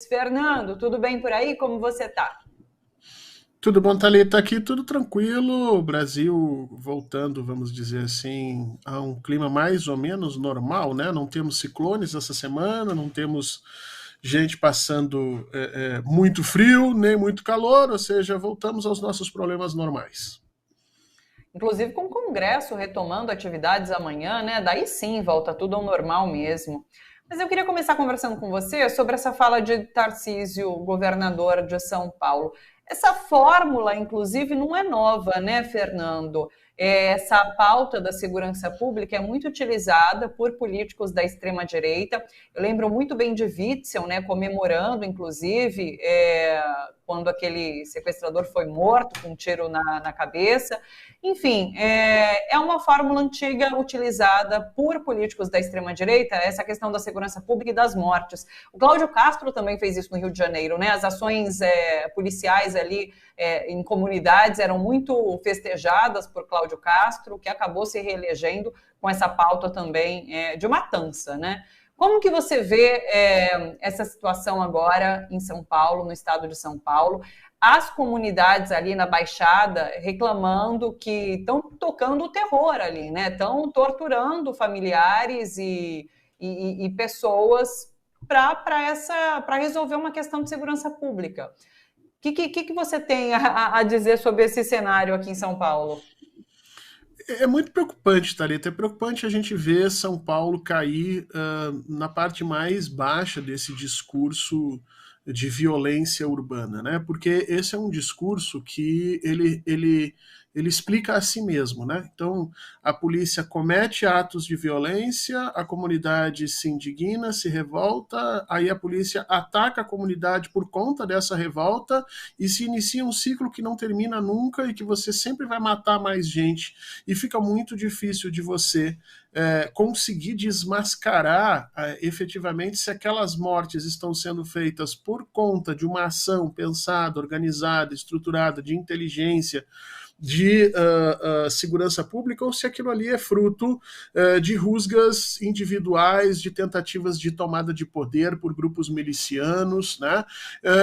Fernando, tudo bem por aí? Como você está? Tudo bom, Thalita? Aqui tudo tranquilo. O Brasil voltando, vamos dizer assim, a um clima mais ou menos normal, né? Não temos ciclones essa semana, não temos gente passando muito frio, nem muito calor, ou seja, voltamos aos nossos problemas normais. Inclusive com o Congresso retomando atividades amanhã, né? Daí sim, volta tudo ao normal mesmo. Mas eu queria começar conversando com você sobre essa fala de Tarcísio, governador de São Paulo. Essa fórmula, inclusive, não é nova, né, Fernando? Essa pauta da segurança pública é muito utilizada por políticos da extrema-direita. Eu lembro muito bem de Witzel, né, comemorando, inclusive, quando aquele sequestrador foi morto com um tiro na cabeça. Enfim, é uma fórmula antiga utilizada por políticos da extrema-direita, essa questão da segurança pública e das mortes. O Cláudio Castro também fez isso no Rio de Janeiro, né? As ações policiais ali em comunidades eram muito festejadas por Cláudio Castro, que acabou se reelegendo com essa pauta também de matança, né? Como que você vê essa situação agora em São Paulo, no estado de São Paulo? As comunidades ali na Baixada reclamando que estão tocando o terror ali, né? Estão torturando familiares e pessoas para resolver uma questão de segurança pública. O que você tem a dizer sobre esse cenário aqui em São Paulo? É muito preocupante, Thalita. É preocupante a gente ver São Paulo cair na parte mais baixa desse discurso de violência urbana, né? Porque esse é um discurso que ele explica a si mesmo, né? Então, a polícia comete atos de violência, a comunidade se indigna, se revolta, aí a polícia ataca a comunidade por conta dessa revolta e se inicia um ciclo que não termina nunca e que você sempre vai matar mais gente e fica muito difícil de você conseguir desmascarar efetivamente se aquelas mortes estão sendo feitas por conta de uma ação pensada, organizada, estruturada, de inteligência, de segurança pública, ou se aquilo ali é fruto de rusgas individuais, de tentativas de tomada de poder por grupos milicianos, né?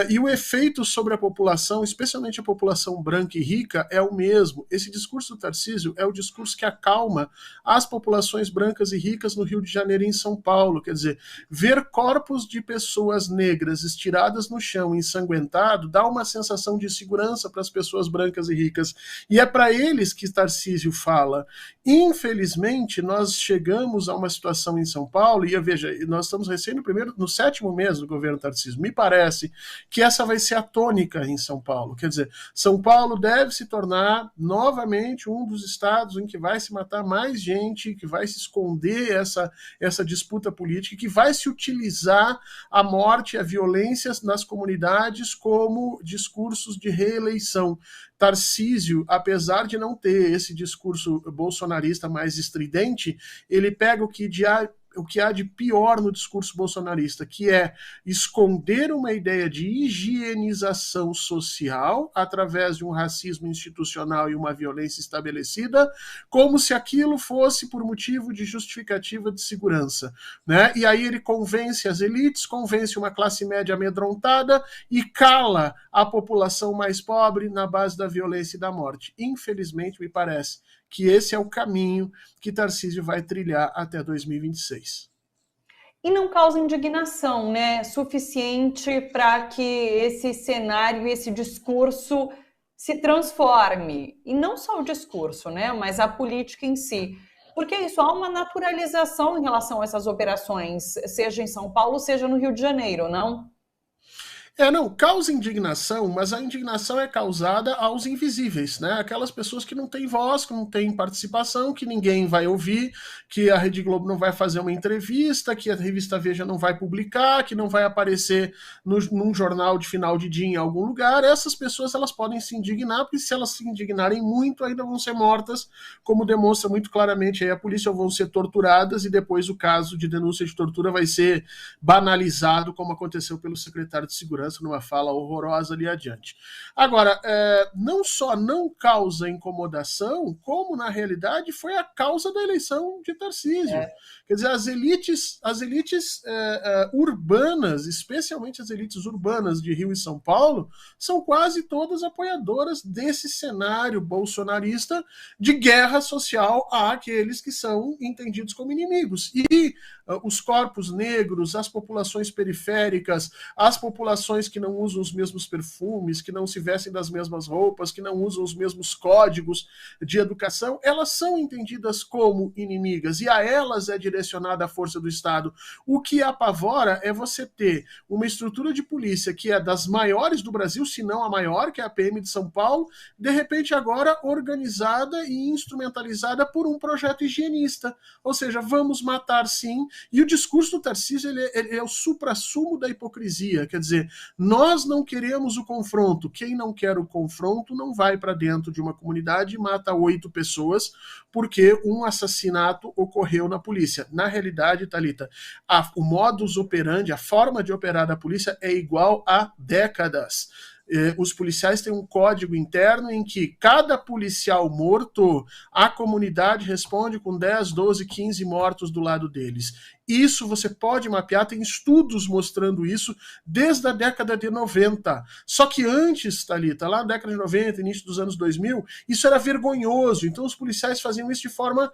E o efeito sobre a população, especialmente a população branca e rica, é o mesmo. Esse discurso do Tarcísio é o discurso que acalma as populações brancas e ricas no Rio de Janeiro e em São Paulo. Quer dizer, ver corpos de pessoas negras estiradas no chão, ensanguentado, dá uma sensação de segurança para as pessoas brancas e ricas. E é para eles que Tarcísio fala. Infelizmente, nós chegamos a uma situação em São Paulo, e veja, nós estamos recém no sétimo mês do governo Tarcísio. Me parece que essa vai ser a tônica em São Paulo. Quer dizer, São Paulo deve se tornar novamente um dos estados em que vai se matar mais gente, que vai se esconder essa disputa política, que vai se utilizar a morte e a violência nas comunidades como discursos de reeleição. Tarcísio, apesar de não ter esse discurso bolsonarista mais estridente, ele pega o que há de pior no discurso bolsonarista, que é esconder uma ideia de higienização social através de um racismo institucional e uma violência estabelecida, como se aquilo fosse por motivo de justificativa de segurança, né? E aí ele convence as elites, convence uma classe média amedrontada e cala a população mais pobre na base da violência e da morte. Infelizmente, me parece que esse é o caminho que Tarcísio vai trilhar até 2026. E não causa indignação, né? Suficiente para que esse cenário, esse discurso se transforme. E não só o discurso, né? Mas a política em si. Porque isso há uma naturalização em relação a essas operações, seja em São Paulo, seja no Rio de Janeiro, não? Não, causa indignação, mas a indignação é causada aos invisíveis, né? Aquelas pessoas que não têm voz, que não têm participação, que ninguém vai ouvir, que a Rede Globo não vai fazer uma entrevista, que a revista Veja não vai publicar, que não vai aparecer num jornal de final de dia em algum lugar. Essas pessoas elas podem se indignar, porque se elas se indignarem muito, ainda vão ser mortas, como demonstra muito claramente aí a polícia, ou vão ser torturadas e depois o caso de denúncia de tortura vai ser banalizado, como aconteceu pelo secretário de Segurança segurança numa fala horrorosa ali adiante. Agora, não só não causa incomodação, como na realidade foi a causa da eleição de Tarcísio. Quer dizer, as elites urbanas, especialmente as elites urbanas de Rio e São Paulo, são quase todas apoiadoras desse cenário bolsonarista de guerra social àqueles que são entendidos como inimigos. E os corpos negros, as populações periféricas, as populações que não usam os mesmos perfumes, que não se vestem das mesmas roupas, que não usam os mesmos códigos de educação, elas são entendidas como inimigas e a elas é direcionada a força do Estado. O que apavora é você ter uma estrutura de polícia que é das maiores do Brasil, se não a maior, que é a PM de São Paulo, de repente agora organizada e instrumentalizada por um projeto higienista. Ou seja, vamos matar sim. E o discurso do Tarcísio ele é o suprassumo da hipocrisia. Quer dizer, nós não queremos o confronto. Quem não quer o confronto não vai para dentro de uma comunidade e mata 8 pessoas porque um assassinato ocorreu na polícia. Na realidade, Thalita, o modus operandi, a forma de operar da polícia é igual há décadas. Os policiais têm um código interno em que cada policial morto, a comunidade responde com 10, 12, 15 mortos do lado deles. Isso você pode mapear, tem estudos mostrando isso desde a década de 90. Só que antes, Thalita, lá na década de 90, início dos anos 2000, isso era vergonhoso. Então os policiais faziam isso de forma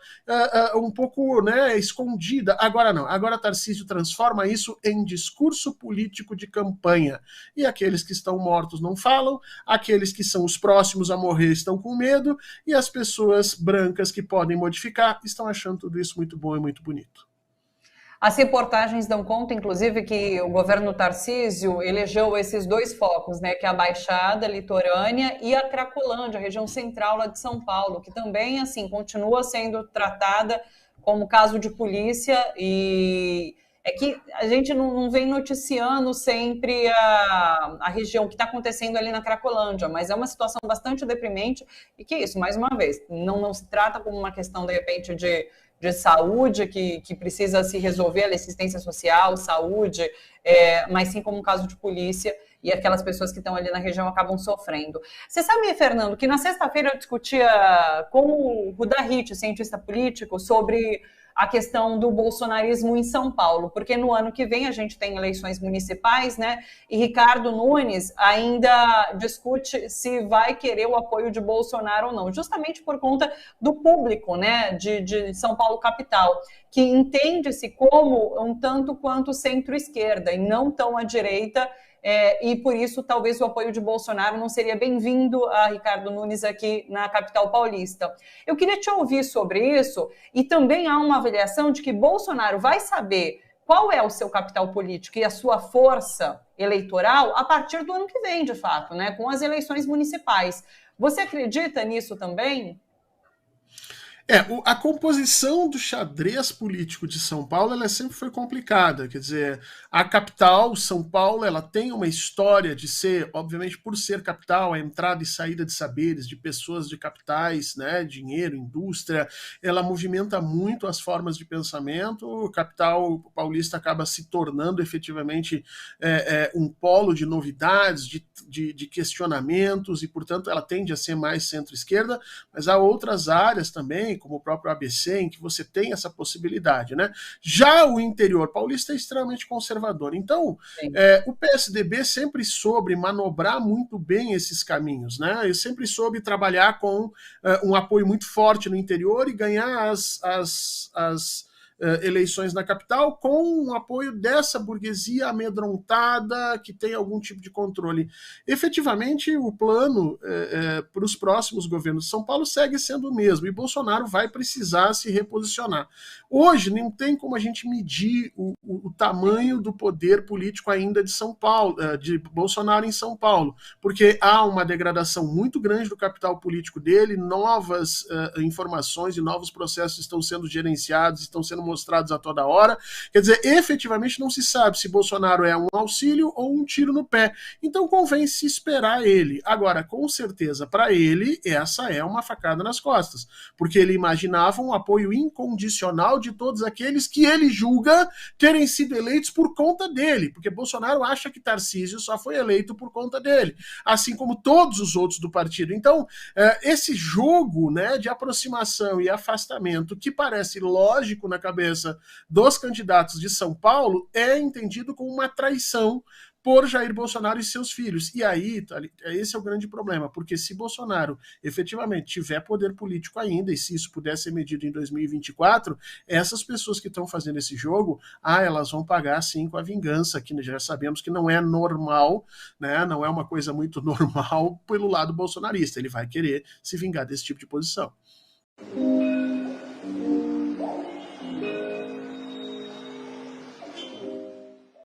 um pouco, né, escondida. Agora não. Agora Tarcísio transforma isso em discurso político de campanha. E aqueles que estão mortos não falam, aqueles que são os próximos a morrer estão com medo, e as pessoas brancas que podem modificar estão achando tudo isso muito bom e muito bonito. As reportagens dão conta, inclusive, que o governo Tarcísio elegeu esses 2 focos, né, que é a Baixada Litorânea e a Cracolândia, a região central lá de São Paulo, que também, assim, continua sendo tratada como caso de polícia, e é que a gente não vem noticiando sempre a região que está acontecendo ali na Cracolândia, mas é uma situação bastante deprimente, e que isso, mais uma vez, não se trata como uma questão, de repente, de saúde que precisa se resolver, a assistência social, saúde, mas sim como um caso de polícia, e aquelas pessoas que estão ali na região acabam sofrendo. Você sabe, Fernando, que na sexta-feira eu discutia com o Rudahit, cientista político, sobre a questão do bolsonarismo em São Paulo, porque no ano que vem a gente tem eleições municipais, né? E Ricardo Nunes ainda discute se vai querer o apoio de Bolsonaro ou não, justamente por conta do público, né? De São Paulo capital, que entende-se como um tanto quanto centro-esquerda e não tão à direita. E por isso talvez o apoio de Bolsonaro não seria bem-vindo a Ricardo Nunes aqui na capital paulista. Eu queria te ouvir sobre isso, e também há uma avaliação de que Bolsonaro vai saber qual é o seu capital político e a sua força eleitoral a partir do ano que vem, de fato, né, com as eleições municipais. Você acredita nisso também? A composição do xadrez político de São Paulo ela sempre foi complicada. Quer dizer, a capital, São Paulo, ela tem uma história de ser, obviamente, por ser capital, a entrada e saída de saberes, de pessoas de capitais, né, dinheiro, indústria, ela movimenta muito as formas de pensamento. O capital paulista acaba se tornando efetivamente um polo de novidades, de questionamentos, e, portanto, ela tende a ser mais centro-esquerda, mas há outras áreas também, como o próprio ABC, em que você tem essa possibilidade, né? Já o interior paulista é extremamente conservador. Então, o PSDB sempre soube manobrar muito bem esses caminhos, né? E sempre soube trabalhar com um apoio muito forte no interior e ganhar as eleições na capital com o apoio dessa burguesia amedrontada que tem algum tipo de controle. Efetivamente, o plano para os próximos governos de São Paulo segue sendo o mesmo, e Bolsonaro vai precisar se reposicionar. Hoje não tem como a gente medir o tamanho do poder político ainda de São Paulo, de Bolsonaro em São Paulo, porque há uma degradação muito grande do capital político dele, novas informações e novos processos estão sendo gerenciados, estão sendo mostrados a toda hora. Quer dizer, efetivamente não se sabe se Bolsonaro é um auxílio ou um tiro no pé. Então convém se esperar ele. Agora, com certeza, para ele, essa é uma facada nas costas, porque ele imaginava um apoio incondicional de todos aqueles que ele julga terem sido eleitos por conta dele, porque Bolsonaro acha que Tarcísio só foi eleito por conta dele, assim como todos os outros do partido. Então, esse jogo, né, de aproximação e afastamento que parece lógico na cabeça dos candidatos de São Paulo é entendido como uma traição por Jair Bolsonaro e seus filhos. E aí, esse é o grande problema, porque se Bolsonaro efetivamente tiver poder político ainda, e se isso puder ser medido em 2024, essas pessoas que estão fazendo esse jogo, elas vão pagar sim com a vingança, que já sabemos que não é normal, né? Não é uma coisa muito normal pelo lado bolsonarista. Ele vai querer se vingar desse tipo de posição.